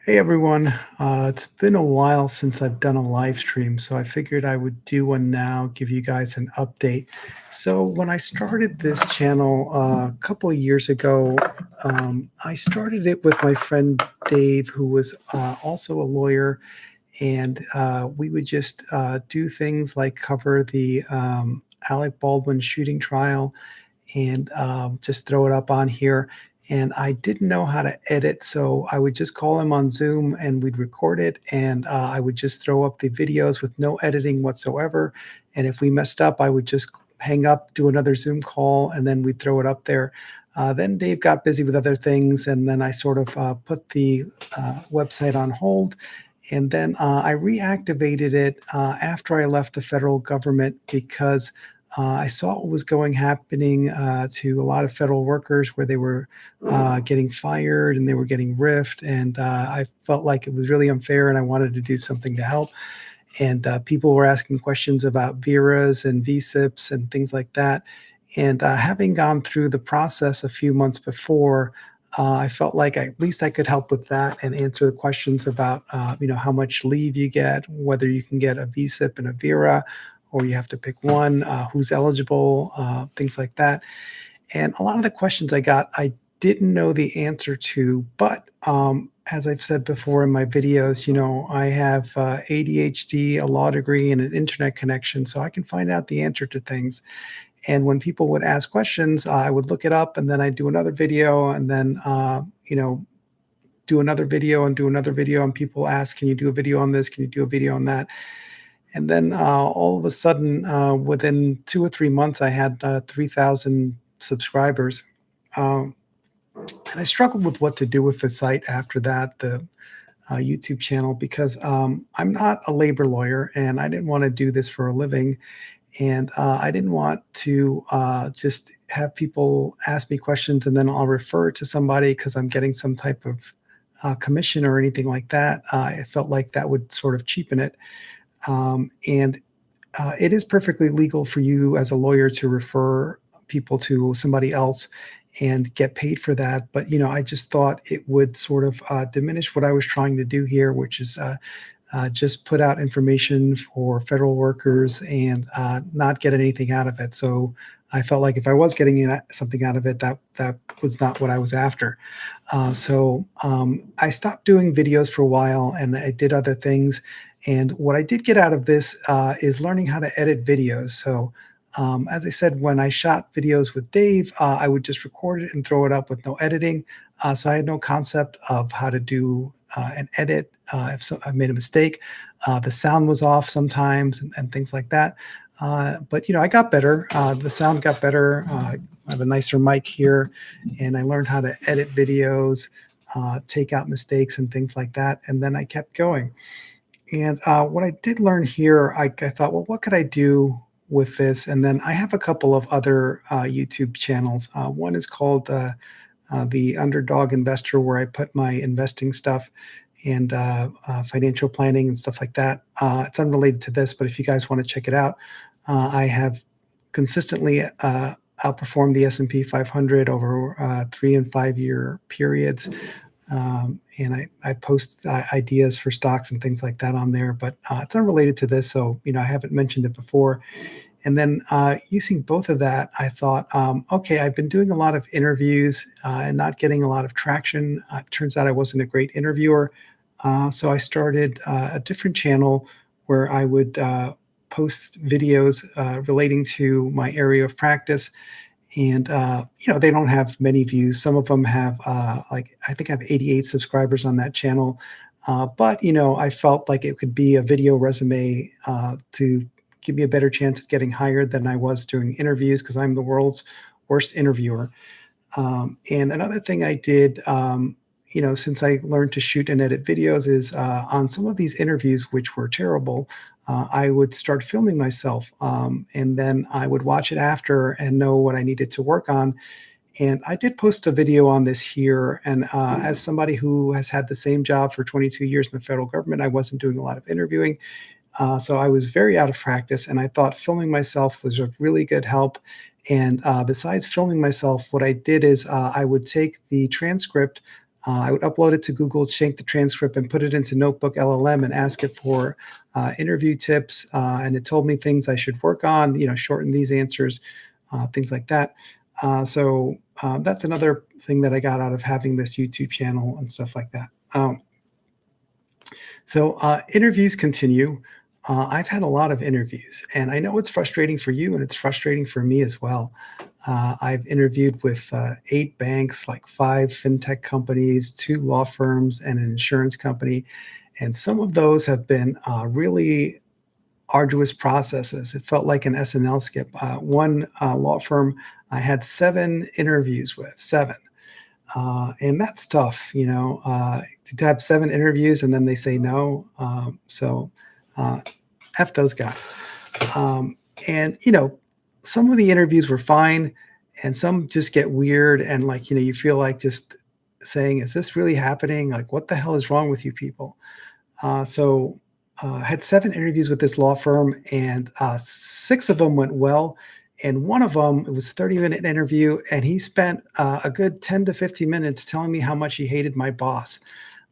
Hey everyone, it's been a while since I've done a live stream, so I figured I would do one now, give you guys an update. So, when I started this channel a couple of years ago, I started it with my friend Dave, who was also a lawyer, and we would just do things like cover the Alec Baldwin shooting trial and just throw it up on here. And I didn't know how to edit, so I would just call him on Zoom and we'd record it. And I would just throw up the videos with no editing whatsoever. And if we messed up, I would just hang up, do another Zoom call, and then we'd throw it up there. Then Dave got busy with other things, and then I sort of put the website on hold. And then I reactivated it after I left the federal government because I saw what was happening to a lot of federal workers where they were getting fired and they were getting riffed, and I felt like it was really unfair, and I wanted to do something to help. And people were asking questions about VERAs and VSIPs and things like that. And having gone through the process a few months before, I felt like at least I could help with that and answer the questions about, how much leave you get, whether you can get a VSIP and a VERA, or you have to pick one, who's eligible, things like that. And a lot of the questions I got, I didn't know the answer to, but as I've said before in my videos, I have ADHD, a law degree, and an internet connection, so I can find out the answer to things. And when people would ask questions, I would look it up, and then I'd do another video, and then do another video and do another video. And people ask, "Can you do a video on this? Can you do a video on that?" And then all of a sudden, within 2 or 3 months, I had 3,000 subscribers. Um, and I struggled with what to do with the site after that, the YouTube channel, because I'm not a labor lawyer and I didn't want to do this for a living. And I didn't want to just have people ask me questions and then I'll refer it to somebody because I'm getting some type of commission or anything like that. I felt like that would sort of cheapen it. And it is perfectly legal for you as a lawyer to refer people to somebody else and get paid for that. But I just thought it would sort of diminish what I was trying to do here, which is just put out information for federal workers and not get anything out of it. So I felt like if I was getting something out of it, that was not what I was after. So I stopped doing videos for a while, and I did other things. And what I did get out of this is learning how to edit videos. So as I said, when I shot videos with Dave, I would just record it and throw it up with no editing. So I had no concept of how to do an edit. If I made a mistake, the sound was off sometimes and things like that. But I got better. The sound got better. I have a nicer mic here, and I learned how to edit videos, take out mistakes and things like that. And then I kept going. And what I did learn here, I thought, well, what could I do with this? And then I have a couple of other YouTube channels. One is called the Underdog Investor, where I put my investing stuff and financial planning and stuff like that. It's unrelated to this, but if you guys want to check it out, I have consistently outperformed the S&P 500 over 3 and 5 year periods. And I post ideas for stocks and things like that on there, but it's unrelated to this. So, I haven't mentioned it before. And then using both of that, I thought, okay, I've been doing a lot of interviews and not getting a lot of traction. It turns out I wasn't a great interviewer. So I started a different channel where I would post videos relating to my area of practice. And they don't have many views. Some of them have I think I have 88 subscribers on that channel. But I felt like it could be a video resume to give me a better chance of getting hired than I was doing interviews, because I'm the world's worst interviewer. And another thing I did, since I learned to shoot and edit videos, is on some of these interviews, which were terrible, I would start filming myself, and then I would watch it after and know what I needed to work on. And I did post a video on this here. And as somebody who has had the same job for 22 years in the federal government, I wasn't doing a lot of interviewing. So I was very out of practice, and I thought filming myself was a really good help. And besides filming myself, what I did is I would take the transcript I would upload it to Google, change the transcript, and put it into Notebook LLM and ask it for interview tips. And it told me things I should work on, shorten these answers, things like that. That's another thing that I got out of having this YouTube channel and stuff like that. Interviews continue. I've had a lot of interviews, and I know it's frustrating for you, and it's frustrating for me as well. I've interviewed with 8 banks, like 5 fintech companies, 2 law firms, and an insurance company. And some of those have been really arduous processes. It felt like an SNL skip. One law firm I had 7 interviews with, 7. And that's tough, to have 7 interviews and then they say no. Uh, F those guys. Um, and some of the interviews were fine, and some just get weird. And like, you feel like just saying, is this really happening? Like, what the hell is wrong with you people? I had 7 interviews with this law firm, and 6 of them went well. And one of them, it was a 30-minute interview, and he spent a good 10 to 15 minutes telling me how much he hated my boss,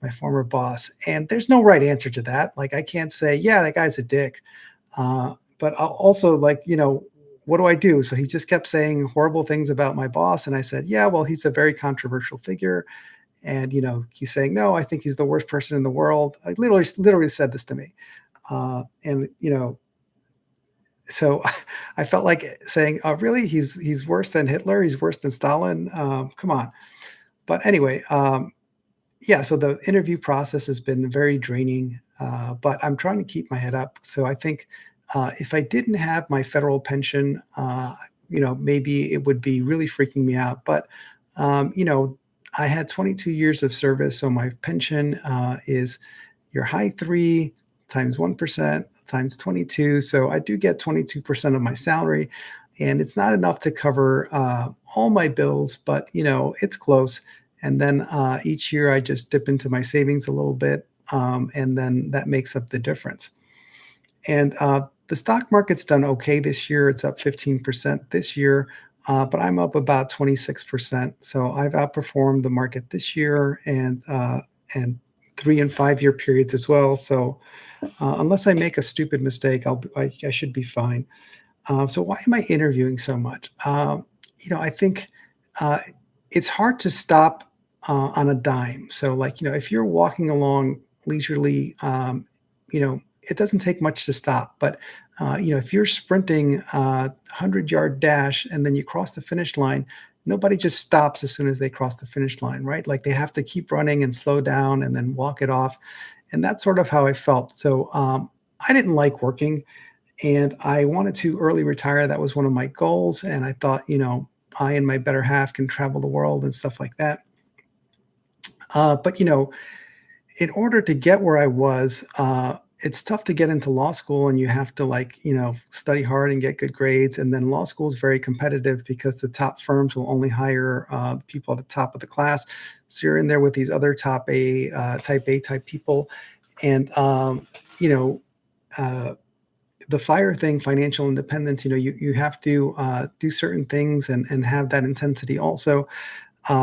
my former boss. And there's no right answer to that. Like, I can't say, yeah, that guy's a dick. But I'll also, like, what do I do? So he just kept saying horrible things about my boss. And I said, yeah, well, he's a very controversial figure. And, he's saying, no, I think he's the worst person in the world. I literally said this to me. And, so I felt like saying, oh, really? He's worse than Hitler. He's worse than Stalin. Come on. But anyway, yeah, so the interview process has been very draining, but I'm trying to keep my head up. So I think if I didn't have my federal pension, maybe it would be really freaking me out. But, I had 22 years of service. So my pension is your high 3 times 1% times 22. So I do get 22% of my salary. And it's not enough to cover all my bills, but, it's close. And then each year I just dip into my savings a little bit, and then that makes up the difference. And the stock market's done okay this year. It's up 15% this year, but I'm up about 26%. So I've outperformed the market this year, and 3 and 5 year periods as well. So unless I make a stupid mistake, I should be fine. So why am I interviewing so much? I think uh, it's hard to stop on a dime. So, like, if you're walking along leisurely, it doesn't take much to stop. But, if you're sprinting a 100-yard dash and then you cross the finish line, nobody just stops as soon as they cross the finish line, right? Like, they have to keep running and slow down and then walk it off. And that's sort of how I felt. So, I didn't like working, and I wanted to early retire. That was one of my goals. And I thought, I and my better half can travel the world and stuff like that. But in order to get where I was, it's tough to get into law school, and you have to, like, study hard and get good grades. And then law school is very competitive because the top firms will only hire people at the top of the class. So you're in there with these other type A type people. And, uh, the fire thing, financial independence, you have to do certain things and have that intensity also.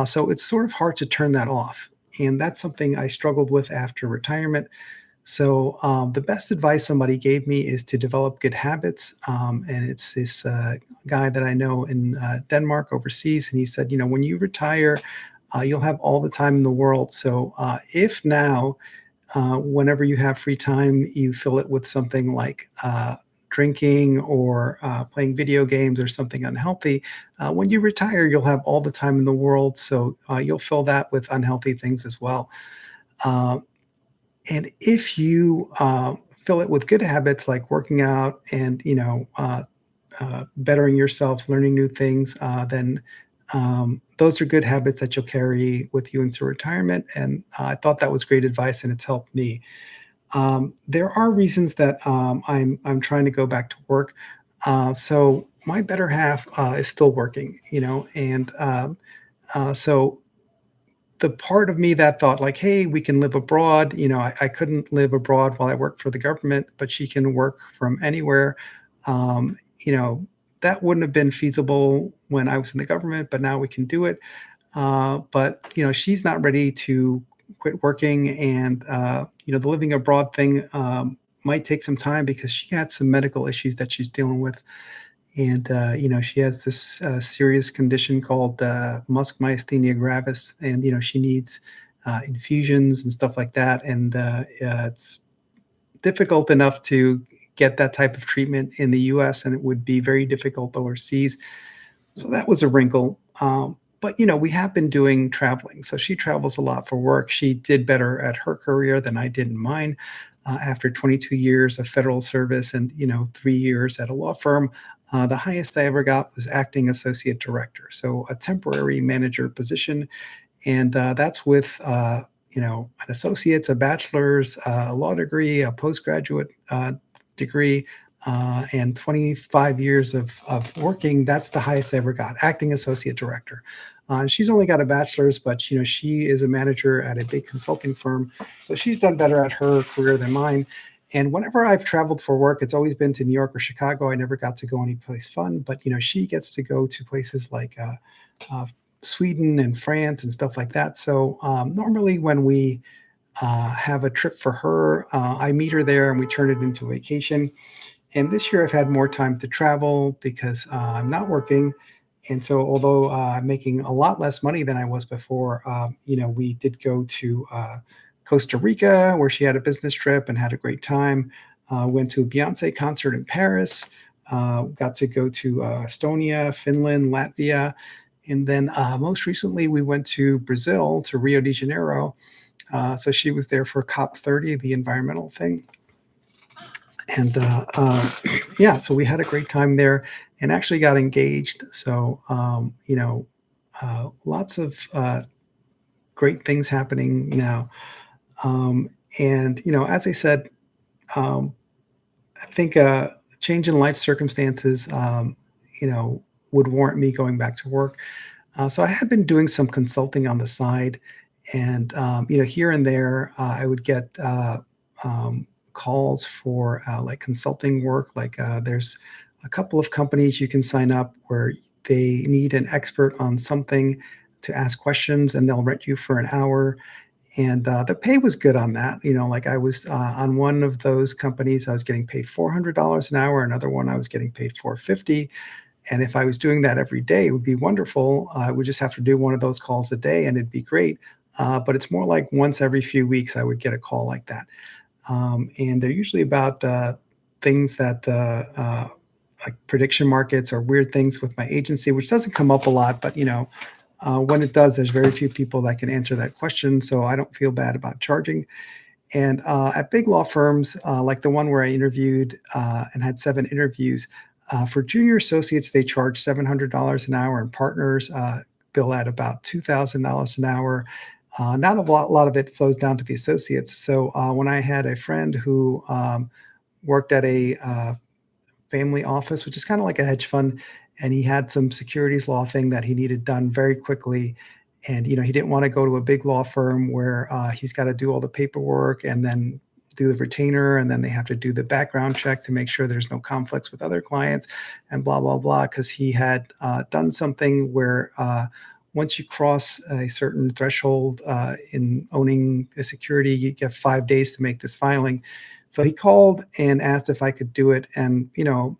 So it's sort of hard to turn that off. And that's something I struggled with after retirement. So the best advice somebody gave me is to develop good habits. And it's this guy that I know in Denmark overseas. And he said, when you retire, you'll have all the time in the world. So if now, whenever you have free time, you fill it with something like drinking or playing video games or something unhealthy, when you retire, you'll have all the time in the world. So you'll fill that with unhealthy things as well. Uh, and if you fill it with good habits like working out and bettering yourself, learning new things, then those are good habits that you'll carry with you into retirement. And I thought that was great advice, and it's helped me. There are reasons that I'm trying to go back to work. So my better half is still working, and so the part of me that thought, like, hey, we can live abroad. I couldn't live abroad while I worked for the government, but she can work from anywhere. Um, you know, that wouldn't have been feasible when I was in the government, but now we can do it. But she's not ready to quit working, and the living abroad thing might take some time because she had some medical issues that she's dealing with, and she has this serious condition called musk myasthenia gravis, and she needs infusions and stuff like that, and it's difficult enough to get that type of treatment in the US, and it would be very difficult overseas. So that was a wrinkle. But we have been doing traveling. So she travels a lot for work. She did better at her career than I did in mine. After 22 years of federal service and 3 years at a law firm, the highest I ever got was acting associate director. So a temporary manager position, and that's with an associate's, a bachelor's, a law degree, a postgraduate degree, and 25 years of working. That's the highest I ever got, acting associate director. She's only got a bachelor's, but she is a manager at a big consulting firm, so she's done better at her career than mine. And whenever I've traveled for work, it's always been to New York or Chicago. I never got to go anyplace fun, but she gets to go to places like uh, Sweden and France and stuff like that. So normally when we have a trip for her, I meet her there and we turn it into a vacation. And this year I've had more time to travel because I'm not working. And so, although I'm making a lot less money than I was before, we did go to Costa Rica where she had a business trip and had a great time. Went to a Beyonce concert in Paris. Got to go to Estonia, Finland, Latvia. And then most recently, we went to Brazil, to Rio de Janeiro. So she was there for COP30, the environmental thing. And yeah, so we had a great time there and actually got engaged. So, lots of great things happening now. And, as I said, um, I think a change in life circumstances, would warrant me going back to work. So I had been doing some consulting on the side, and here and there, I would get calls for like consulting work. Like there's a couple of companies you can sign up where they need an expert on something to ask questions, and they'll rent you for an hour. And the pay was good on that. Like I was on one of those companies, I was getting paid $400 an hour. Another one, I was getting paid 450. And if I was doing that every day, it would be wonderful. I would just have to do one of those calls a day, and it'd be great. But it's more like once every few weeks, I would get a call like that. And they're usually about things that like prediction markets or weird things with my agency, which doesn't come up a lot. But when it does, there's very few people that can answer that question, so I don't feel bad about charging. And at big law firms, like the one where I interviewed and had 7 interviews, for junior associates, they charge $700 an hour, and partners bill at about $2,000 an hour. Not a lot of it flows down to the associates. So when I had a friend who worked at a family office, which is kind of like a hedge fund, and he had some securities law thing that he needed done very quickly. And he didn't want to go to a big law firm where he's got to do all the paperwork and then do the retainer, and then they have to do the background check to make sure there's no conflicts with other clients, and blah blah blah. Because he had done something where once you cross a certain threshold in owning a security, you get 5 days to make this filing. So he called and asked if I could do it, and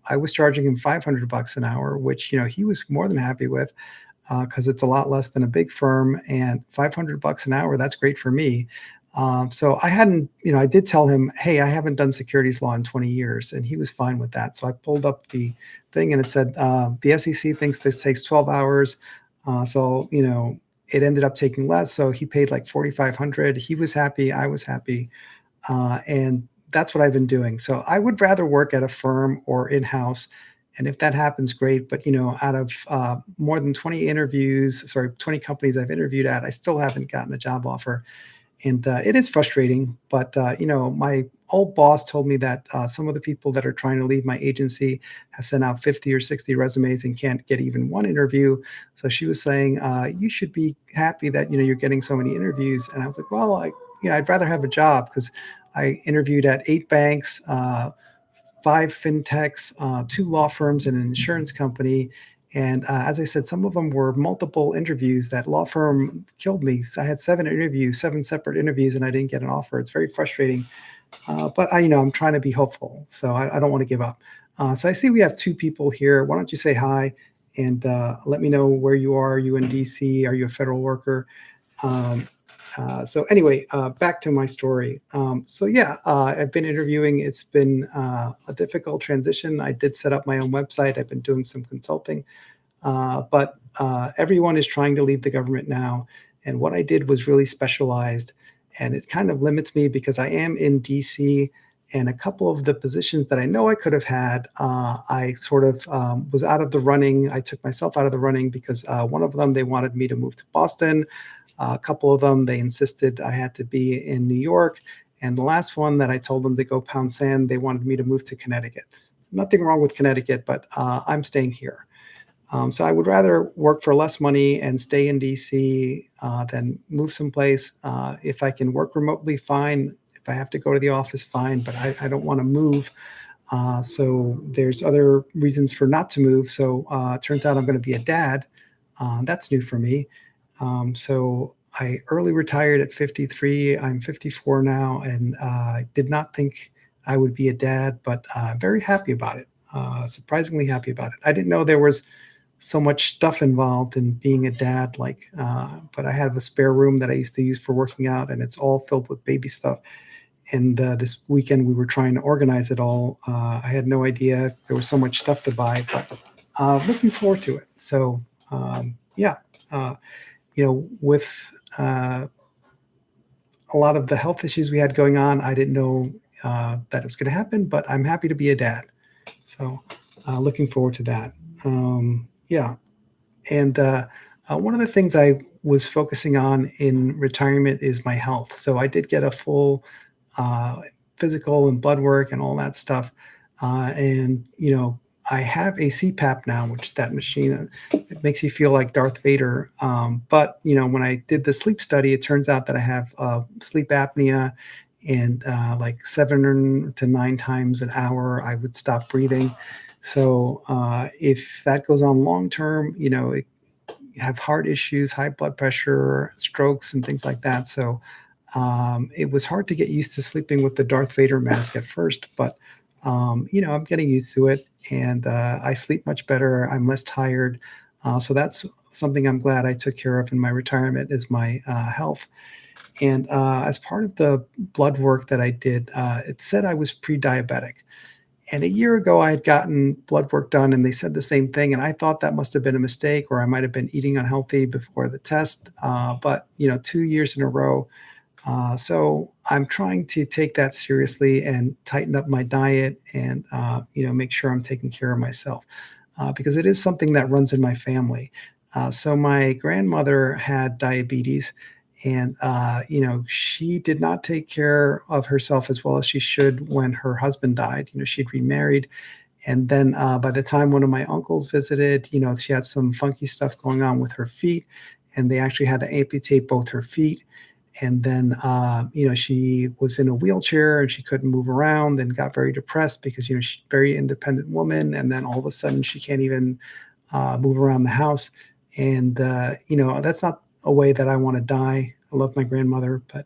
I was charging him $500 an hour, which he was more than happy with, because it's a lot less than a big firm, and $500 an hour, that's great for me. So I hadn't, I did tell him, hey, I haven't done securities law in 20 years, and he was fine with that. So I pulled up the thing, and it said the SEC thinks this takes 12 hours. So it ended up taking less. So he paid like 4,500. He was happy. I was happy. And that's what I've been doing. So I would rather work at a firm or in-house. And if that happens, great. But, out of more than 20 companies I've interviewed at, I still haven't gotten a job offer. And it is frustrating. But, my old boss told me that some of the people that are trying to leave my agency have sent out 50 or 60 resumes and can't get even one interview. So she was saying, you should be happy that, you're getting so many interviews. And I was like, well, I'd rather have a job, because I interviewed at 8 banks, 5 fintechs, 2 law firms, and an insurance company. And as I said, some of them were multiple interviews. That law firm killed me. I had 7 interviews, 7 separate interviews, and I didn't get an offer. It's very frustrating. But I'm trying to be hopeful, so I don't want to give up. So I see we have 2 people here. Why don't you say hi and let me know where you are? Are you in DC? Are you a federal worker? Um, so anyway, back to my story. So yeah, I've been interviewing. It's been a difficult transition. I did set up my own website. I've been doing some consulting, but everyone is trying to leave the government now. And what I did was really specialized, and it kind of limits me because I am in DC. And a couple of the positions that I know I could have had, I sort of was out of the running. I took myself out of the running because one of them, they wanted me to move to Boston. A couple of them, they insisted I had to be in New York. And the last one that I told them to go pound sand, they wanted me to move to Connecticut. Nothing wrong with Connecticut, but I'm staying here. So I would rather work for less money and stay in DC than move someplace. If I can work remotely, fine. If I have to go to the office, fine. But I don't want to move. So there's other reasons for not to move. So it turns out I'm going to be a dad. That's new for me. So I early retired at 53. I'm 54 now, and I did not think I would be a dad, but very happy about it. Surprisingly happy about it. I didn't know there was so much stuff involved in being a dad, but I have a spare room that I used to use for working out, and it's all filled with baby stuff. And this weekend we were trying to organize it all. I had no idea there was so much stuff to buy, but looking forward to it. So yeah, with a lot of the health issues we had going on, I didn't know that it was going to happen, but I'm happy to be a dad. So looking forward to that. Yeah. And one of the things I was focusing on in retirement is my health. So I did get a full uh, physical and blood work and all that stuff. And I have a CPAP now, which is that machine. It makes you feel like Darth Vader. But when I did the sleep study, it turns out that I have sleep apnea, and like 7 to 9 times an hour, I would stop breathing. So if that goes on long term, it have heart issues, high blood pressure, strokes, and things like that. So it was hard to get used to sleeping with the Darth Vader mask at first, but I'm getting used to it, and I sleep much better. I'm less tired, so that's something I'm glad I took care of in my retirement is my health. And as part of the blood work that I did, it said I was pre-diabetic. And a year ago, I had gotten blood work done, and they said the same thing. And I thought that must have been a mistake, or I might have been eating unhealthy before the test. But 2 years in a row. So I'm trying to take that seriously and tighten up my diet, and make sure I'm taking care of myself because it is something that runs in my family. So my grandmother had diabetes, and she did not take care of herself as well as she should when her husband died. She'd remarried, and then by the time one of my uncles visited, she had some funky stuff going on with her feet, and they actually had to amputate both her feet. And then she was in a wheelchair and she couldn't move around, and got very depressed because she's a very independent woman, and then all of a sudden she can't even move around the house. And that's not a way that I want to die. I love my grandmother, but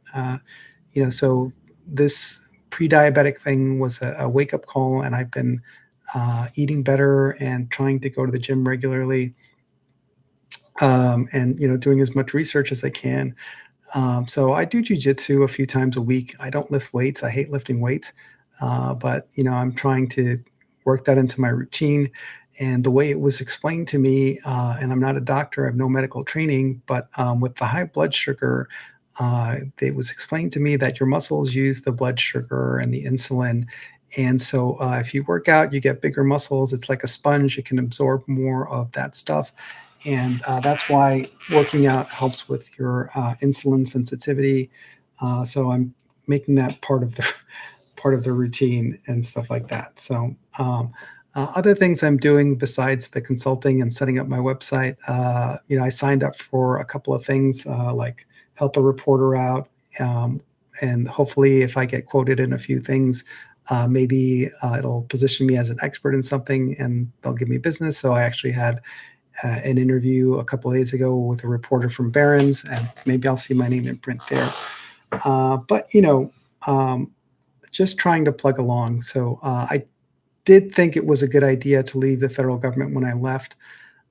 so this pre-diabetic thing was a wake-up call, and I've been eating better and trying to go to the gym regularly, and doing as much research as I can. So I do jujitsu a few times a week. I don't lift weights. I hate lifting weights, but I'm trying to work that into my routine. And the way it was explained to me, and I'm not a doctor, I have no medical training, but with the high blood sugar, it was explained to me that your muscles use the blood sugar and the insulin. And so if you work out, you get bigger muscles. It's like a sponge. It can absorb more of that stuff. And that's why working out helps with your insulin sensitivity. So I'm making that part of the part of the routine and stuff like that. So other things I'm doing besides the consulting and setting up my website, I signed up for a couple of things like help a reporter out, and hopefully, if I get quoted in a few things, maybe it'll position me as an expert in something, and they'll give me business. So I actually had an interview a couple of days ago with a reporter from Barron's, and maybe I'll see my name in print there. But um, just trying to plug along. So I did think it was a good idea to leave the federal government when I left.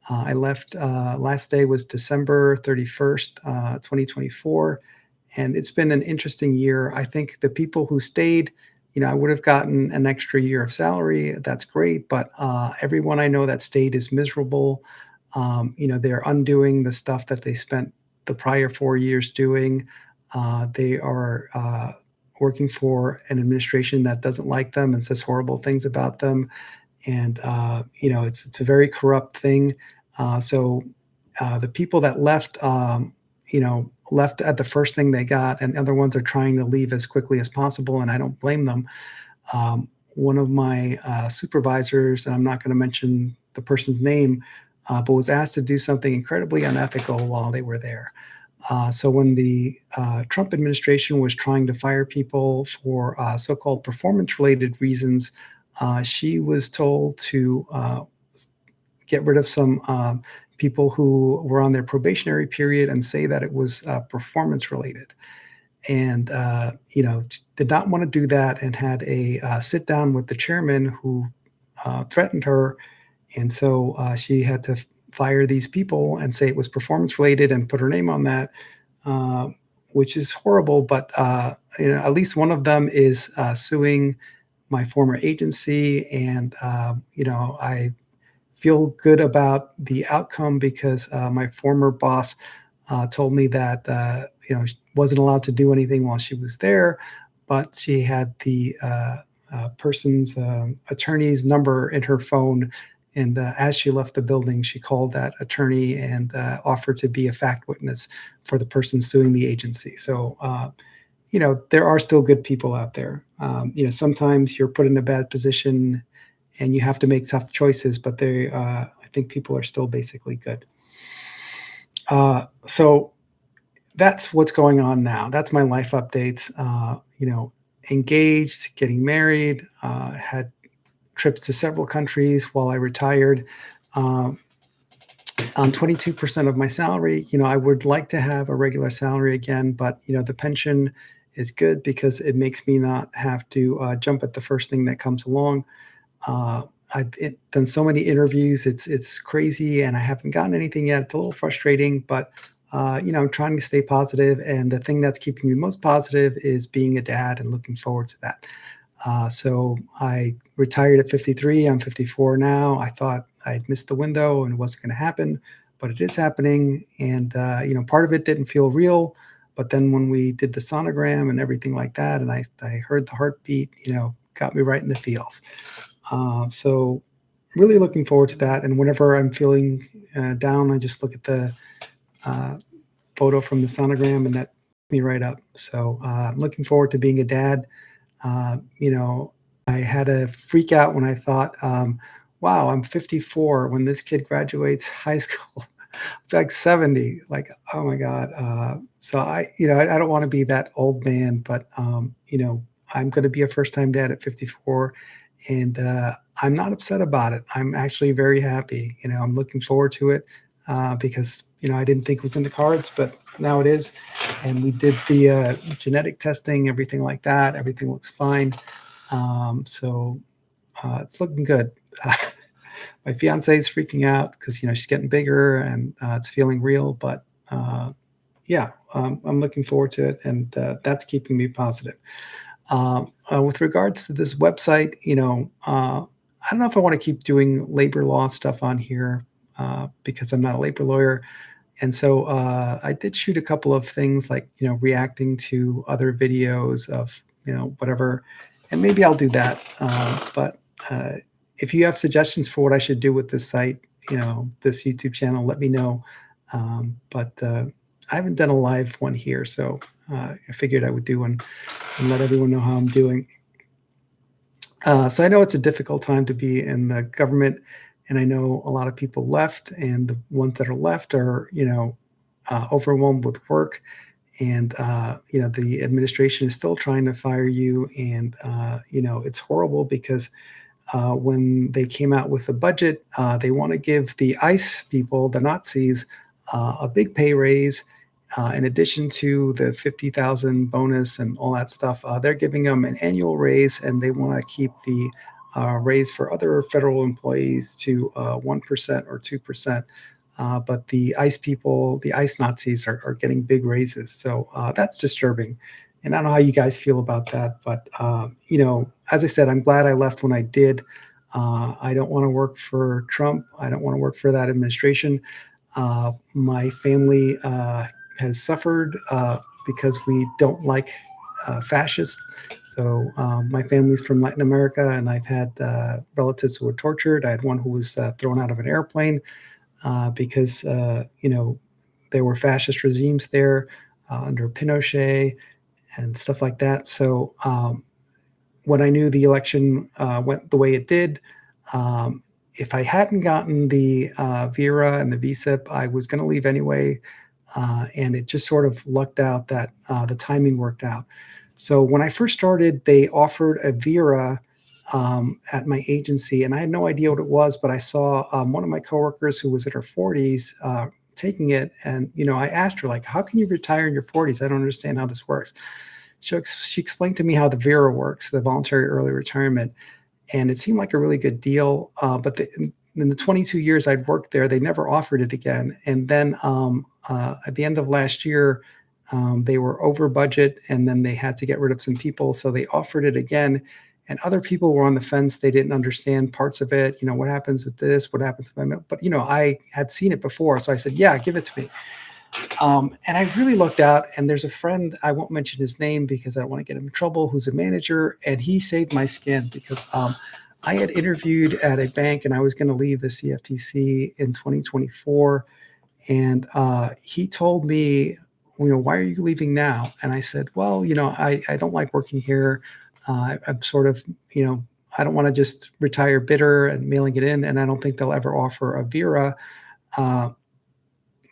I left, last day was December 31st, 2024. And it's been an interesting year. I think the people who stayed, I would have gotten an extra year of salary. That's great. But everyone I know that stayed is miserable. They're undoing the stuff that they spent the prior 4 years doing. They are working for an administration that doesn't like them and says horrible things about them. And it's a very corrupt thing. The people that left, left at the first thing they got, and other ones are trying to leave as quickly as possible, and I don't blame them. One of my supervisors, and I'm not going to mention the person's name, but was asked to do something incredibly unethical while they were there. So when the Trump administration was trying to fire people for so-called performance-related reasons, she was told to get rid of some people who were on their probationary period and say that it was performance-related. And did not want to do that, and had a sit down with the chairman who threatened her. And so she had to fire these people and say it was performance related and put her name on that, uh, which is horrible. But at least one of them is suing my former agency, and I feel good about the outcome because my former boss told me that she wasn't allowed to do anything while she was there, but she had the person's attorney's number in her phone. And as she left the building, she called that attorney and offered to be a fact witness for the person suing the agency. So, there are still good people out there. Sometimes you're put in a bad position and you have to make tough choices, but I think people are still basically good. So that's what's going on now. That's my life updates. Engaged, getting married, had trips to several countries while I retired. Um, on 22% of my salary, I would like to have a regular salary again, but the pension is good because it makes me not have to jump at the first thing that comes along. I've done so many interviews; it's crazy, and I haven't gotten anything yet. It's a little frustrating, but I'm trying to stay positive. And the thing that's keeping me most positive is being a dad and looking forward to that. So I retired at 53. I'm 54 now. I thought I'd missed the window and it wasn't going to happen, but it is happening. And part of it didn't feel real, but then when we did the sonogram and everything like that, and I heard the heartbeat, got me right in the feels. So really looking forward to that. And whenever I'm feeling down, I just look at the uh, photo from the sonogram, and that picks me right up. So I'm looking forward to being a dad. I had a freak out when I thought, wow, I'm 54 when this kid graduates high school. Like 70, like, oh my God. So I don't want to be that old man, but, I'm going to be a first time dad at 54, and I'm not upset about it. I'm actually very happy. I'm looking forward to it because, I didn't think it was in the cards, but now it is. And we did the genetic testing, everything like that. Everything looks fine. So it's looking good. My fiance is freaking out because she's getting bigger and it's feeling real. But yeah, I'm looking forward to it, and that's keeping me positive. With regards to this website, I don't know if I want to keep doing labor law stuff on here because I'm not a labor lawyer. And so I did shoot a couple of things like, reacting to other videos of, whatever, and maybe I'll do that. But if you have suggestions for what I should do with this site, this YouTube channel, let me know. But I haven't done a live one here, so I figured I would do one and let everyone know how I'm doing. So I know it's a difficult time to be in the government, and I know a lot of people left, and the ones that are left are, overwhelmed with work, and the administration is still trying to fire you, and it's horrible because when they came out with the budget, they want to give the ICE people, the Nazis, a big pay raise. In addition to the 50,000 bonus and all that stuff, they're giving them an annual raise, and they want to keep the raise for other federal employees to 1% or 2%. But the ICE people, the ICE Nazis, are getting big raises. So that's disturbing. And I don't know how you guys feel about that, but as I said, I'm glad I left when I did. I don't want to work for Trump. I don't want to work for that administration. My family has suffered because we don't like fascists. So my family's from Latin America, and I've had relatives who were tortured. I had one who was thrown out of an airplane because there were fascist regimes there under Pinochet and stuff like that. So when I knew the election went the way it did, if I hadn't gotten the VERA and the VSIP, I was going to leave anyway. And it just sort of lucked out that the timing worked out. So when I first started, they offered a VERA at my agency, and I had no idea what it was, but I saw one of my coworkers who was in her 40s taking it. And, I asked her, like, how can you retire in your 40s? I don't understand how this works. She explained to me how the VERA works, the voluntary early retirement. And it seemed like a really good deal. But in the 22 years I'd worked there, they never offered it again. And then at the end of last year, they were over budget, and then they had to get rid of some people. So they offered it again. And other people were on the fence. They didn't understand parts of it. What happens with this? What happens if but I had seen it before. So I said, yeah, give it to me. And I really looked out, and there's a friend, I won't mention his name because I don't want to get him in trouble, who's a manager, and he saved my skin because I had interviewed at a bank, and I was going to leave the CFTC in 2024. And he told me, why are you leaving now? And I said, well, I don't like working here. I'm sort of, I don't want to just retire bitter and mailing it in, and I don't think they'll ever offer a VERA.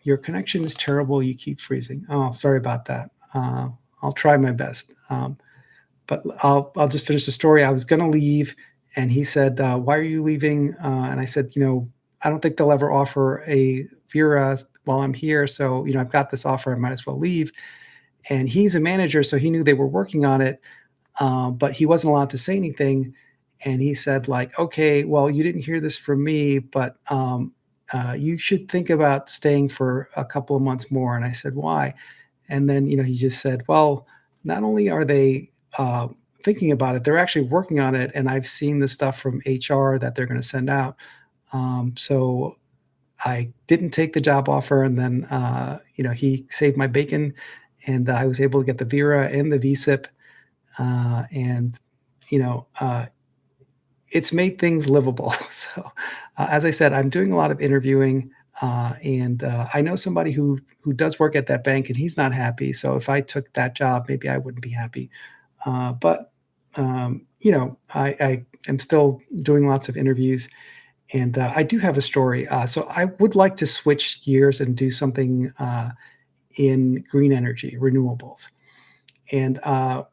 Your connection is terrible. You keep freezing. Oh, sorry about that. I'll try my best. But I'll just finish the story. I was going to leave, and he said, why are you leaving? And I said, I don't think they'll ever offer a VERA while I'm here. So, I've got this offer. I might as well leave. And he's a manager, so he knew they were working on it, but he wasn't allowed to say anything. And he said, like, okay, well, you didn't hear this from me, but you should think about staying for a couple of months more. And I said, why? And then, he just said, well, not only are they thinking about it, they're actually working on it. And I've seen the stuff from HR that they're going to send out. So I didn't take the job offer. And then, he saved my bacon, and I was able to get the VERA and the VSIP. And, it's made things livable. So, as I said, I'm doing a lot of interviewing, and I know somebody who does work at that bank, and he's not happy. So if I took that job, maybe I wouldn't be happy. But I am still doing lots of interviews, and I do have a story. So I would like to switch gears and do something in green energy, renewables. And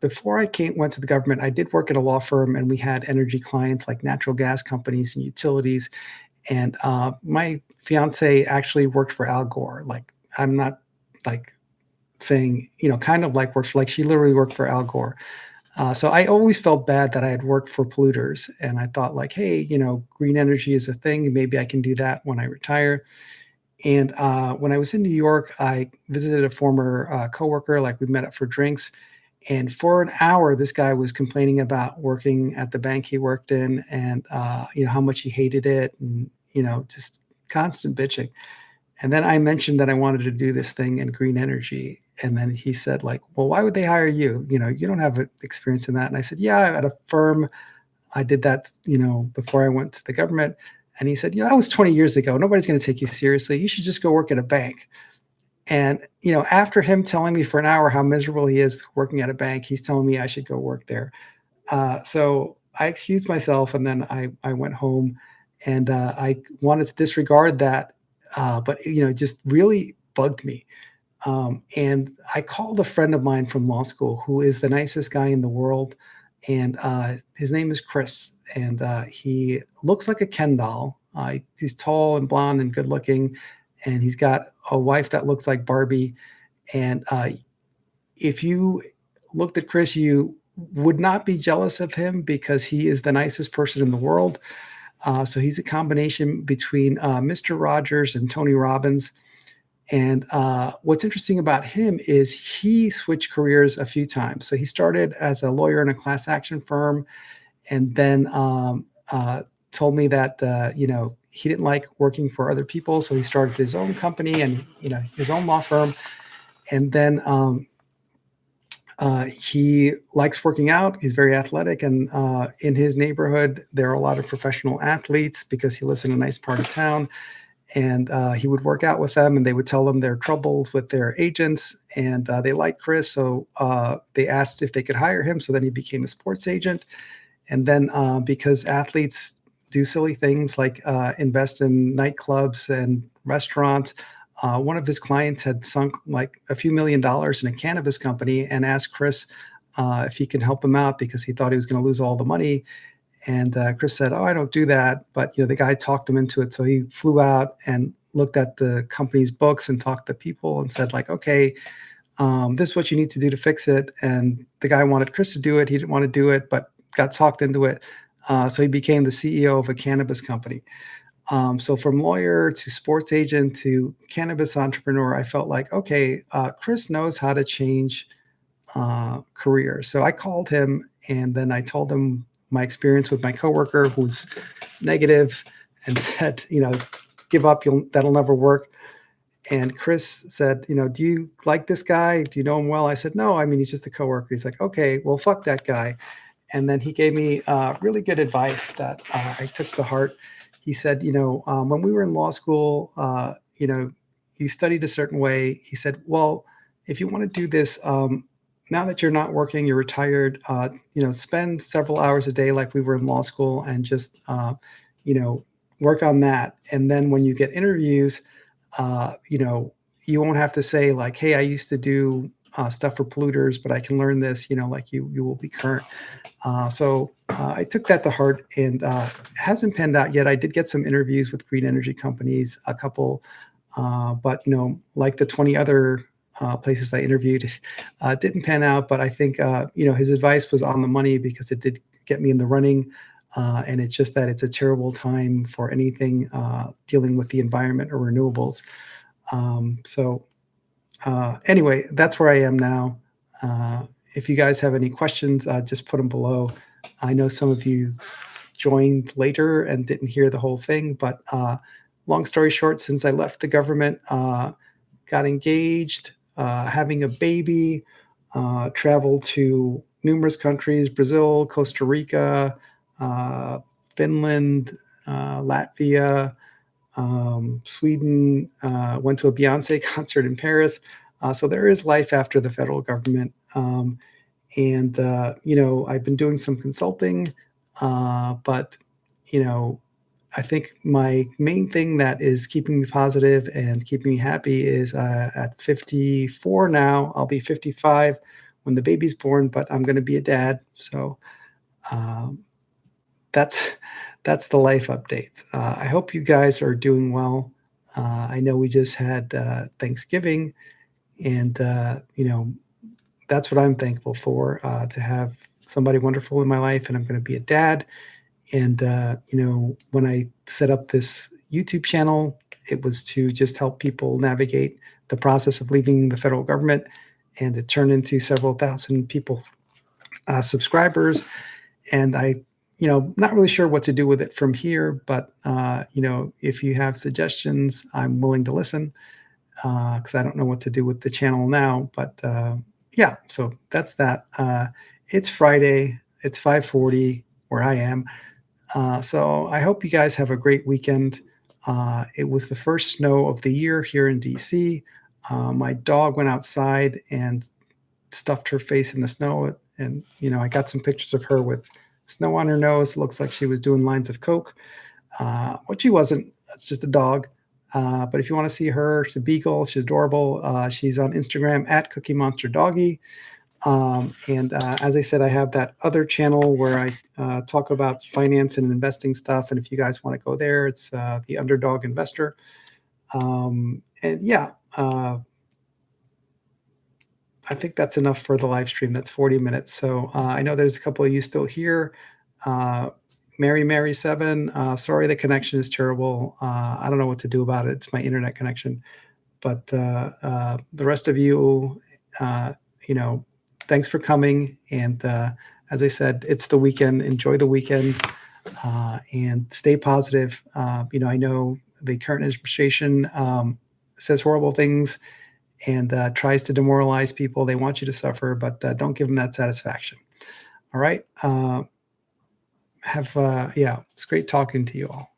before I went to the government, I did work at a law firm, and we had energy clients like natural gas companies and utilities. And my fiance actually worked for Al Gore. Like, I'm not like saying, kind of like worked for, like, she literally worked for Al Gore. So I always felt bad that I had worked for polluters. And I thought, like, hey, green energy is a thing. Maybe I can do that when I retire. And when I was in New York, I visited a former coworker. Like, we met up for drinks, and for an hour, this guy was complaining about working at the bank he worked in, and how much he hated it, and just constant bitching. And then I mentioned that I wanted to do this thing in green energy, and then he said, like, well, why would they hire you? You don't have experience in that. And I said, yeah, at a firm, I did that, before I went to the government. And he said, that was 20 years ago. Nobody's going to take you seriously. You should just go work at a bank. And, after him telling me for an hour how miserable he is working at a bank, he's telling me I should go work there. So I excused myself, and then I went home, and I wanted to disregard that. But, it just really bugged me. And I called a friend of mine from law school who is the nicest guy in the world. and his name is Chris, and he looks like a Ken doll. He's tall and blonde and good looking, and he's got a wife that looks like Barbie. And if you looked at Chris, you would not be jealous of him because he is the nicest person in the world. So he's a combination between Mr. Rogers and Tony Robbins. And what's interesting about him is he switched careers a few times. So he started as a lawyer in a class action firm, and then told me that he didn't like working for other people, so he started his own company and his own law firm. And then he likes working out. He's very athletic, and in his neighborhood, there are a lot of professional athletes because he lives in a nice part of town. And he would work out with them, and they would tell him their troubles with their agents. And they liked Chris, so they asked if they could hire him. So then he became a sports agent. And then because athletes do silly things like invest in nightclubs and restaurants, one of his clients had sunk like a few $1,000,000 in a cannabis company and asked Chris if he could help him out because he thought he was going to lose all the money. And Chris said, "Oh, I don't do that." But the guy talked him into it, so he flew out and looked at the company's books and talked to people and said, like, "Okay, this is what you need to do to fix it." And the guy wanted Chris to do it. He didn't want to do it, but got talked into it. So he became the CEO of a cannabis company. So from lawyer to sports agent to cannabis entrepreneur, I felt like, okay, Chris knows how to change careers. So I called him, and then I told him my experience with my coworker who's negative and said, give up, that'll never work. And Chris said, do you like this guy? Do you know him well? I said, no, I mean, he's just a coworker. He's like, okay, well, fuck that guy. And then he gave me really good advice that I took to heart. He said, when we were in law school, you studied a certain way. He said, well, if you want to do this, now that you're not working, you're retired, spend several hours a day like we were in law school and just, work on that. And then when you get interviews, you won't have to say like, hey, I used to do stuff for polluters, but I can learn this, like you will be current. So I took that to heart, and it hasn't panned out yet. I did get some interviews with green energy companies, a couple, but like the 20 other places I interviewed, didn't pan out. But I think his advice was on the money because it did get me in the running. And it's just that it's a terrible time for anything dealing with the environment or renewables. Anyway, that's where I am now. If you guys have any questions, just put them below. I know some of you joined later and didn't hear the whole thing, but long story short, since I left the government, got engaged, having a baby, traveled to numerous countries, Brazil, Costa Rica, Finland, Latvia, Sweden, went to a Beyonce concert in Paris. So there is life after the federal government. And I've been doing some consulting, but, I think my main thing that is keeping me positive and keeping me happy is at 54 now, I'll be 55 when the baby's born, but I'm going to be a dad. So um, that's that's the life update. I hope you guys are doing well. I know we just had Thanksgiving, and that's what I'm thankful for, to have somebody wonderful in my life, and I'm going to be a dad. And when I set up this YouTube channel, it was to just help people navigate the process of leaving the federal government, and it turned into several thousand people, subscribers. And I, not really sure what to do with it from here, but if you have suggestions, I'm willing to listen, because I don't know what to do with the channel now. But yeah, so that's that. It's Friday. It's 5:40 where I am. So I hope you guys have a great weekend. It was the first snow of the year here in DC. My dog went outside and stuffed her face in the snow, and I got some pictures of her with snow on her nose. It looks like she was doing lines of coke, which she wasn't. That's just a dog. But if you want to see her, she's a beagle. She's adorable. She's on Instagram at Cookie Monster Doggy. And as I said, I have that other channel where I talk about finance and investing stuff. And if you guys want to go there, it's the Underdog Investor. And yeah, I think that's enough for the live stream. That's 40 minutes. So I know there's a couple of you still here. Uh, Mary 7, sorry the connection is terrible. I don't know what to do about it. It's my internet connection. But the rest of you, uh, you know, thanks for coming. And as I said, it's the weekend. Enjoy the weekend and stay positive. I know the current administration says horrible things and tries to demoralize people. They want you to suffer, but don't give them that satisfaction. All right. Yeah, it's great talking to you all.